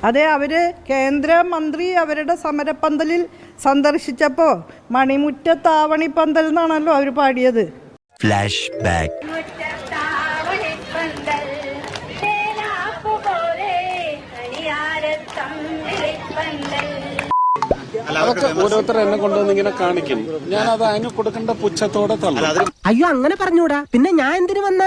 അതെ, അവര് കേന്ദ്രമന്ത്രി അവരുടെ സമരപ്പന്തലിൽ സന്ദർശിച്ചപ്പോൾ മണിമുറ്റത്താവണിപ്പന്തൽ എന്നാണല്ലോ അവർ പാടിയത്. Flash back. അതൊക്കെ ഓരോരുത്തർ എന്നെ കൊണ്ടുവന്ന് ഇങ്ങനെ കാണിക്കും. ഞാൻ അത് അതിന് കൊടുക്കേണ്ട പുച്ഛത്തോടെ തള്ളും. അയ്യോ അങ്ങനെ പറഞ്ഞൂടാ, പിന്നെ ഞാൻ എന്തിനു വന്ന?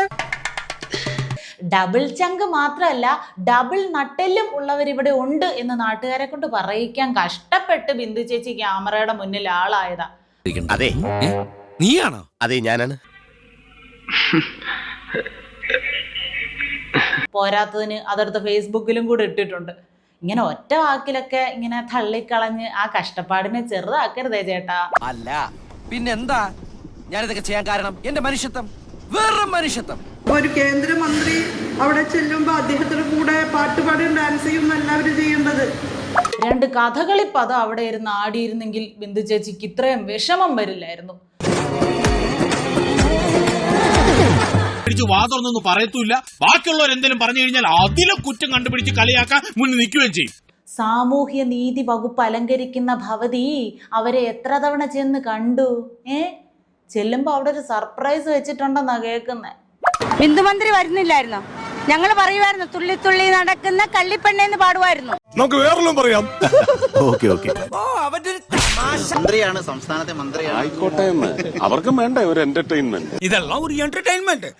ഡബിൾ ചങ്ക് മാത്രമല്ല, ഡബിൾ നട്ടെല്ലും ഉള്ളവർ ഇവിടെ ഉണ്ട് എന്ന് നാട്ടുകാരെ കൊണ്ട് പറയിക്കാൻ കഷ്ടപ്പെട്ട് ബിന്ദു ചേച്ചി ക്യാമറയുടെ മുന്നിൽ ആളായതാ. അതെ, നീയാണോ? അതെ, ഞാനാണ്. പോരാത്തതിന് അതെടുത്ത് ഫേസ്ബുക്കിലും കൂടെ ഇട്ടിട്ടുണ്ട്. ഇങ്ങനെ ഒറ്റ വാക്കിലൊക്കെ ഇങ്ങനെ തള്ളിക്കളഞ്ഞ് ആ കഷ്ടപ്പാടിനെ ചെറുതാക്കരുതേ ചേട്ടാ. അല്ല പിന്നെന്താ ഞാനിതൊക്കെ ചെയ്യാൻ കാരണം? എന്റെ മനുഷ്യത്വം, വേറെ മനുഷ്യത്വം. ഒരു കേന്ദ്രമന്ത്രി അവിടെ ചെല്ലുമ്പോൾ അദ്ദേഹത്തിന് കൂടെ പാട്ടുപാടും ഡാൻസ് ചെയ്യും എല്ലാവരും ചെയ്യേണ്ടത്. 2 കഥകളി പദം അവിടെ ഇരുന്ന് ആടിയിരുന്നെങ്കിൽ ബിന്ദു ചേച്ചിക്ക് ഇത്രയും വിഷമം വരില്ലായിരുന്നു. വാതൊന്നും പറയത്തൂല്ല. ബാക്കിയുള്ളവർ എന്തെങ്കിലും പറഞ്ഞു കഴിഞ്ഞാൽ അതിലെ കുറ്റം കണ്ടുപിടിച്ച് കളിയാക്കാൻ മുന്നിൽ നിൽക്കുകയും ചെയ്യും. സാമൂഹ്യ നീതി വകുപ്പ് അലങ്കരിക്കുന്ന ഭവതി അവരെ എത്ര തവണ ചെന്ന് കണ്ടു. ചെല്ലുമ്പോ അവിടെ ഒരു സർപ്രൈസ് വെച്ചിട്ടുണ്ടെന്നാ കേൾക്കുന്നേ. ബിന്ദുമന്ത്രി വരുന്നില്ലായിരുന്നോ? ഞങ്ങൾ പറയുമായിരുന്നു തുള്ളി തുള്ളി നടക്കുന്ന കള്ളിപ്പെണ്ണെന്ന് പാടുമായിരുന്നു. നമുക്ക് വേറെല്ലാം പറയാം. മന്ത്രിയാണ്, സംസ്ഥാനത്തെ മന്ത്രിയാണ്. ആയിക്കോട്ടെ എന്ന് അവർക്കും വേണ്ടേ ഒരു എന്റർടൈൻമെന്റ്. ഇതെല്ലാം ഒരു എന്റർടൈൻമെന്റ്.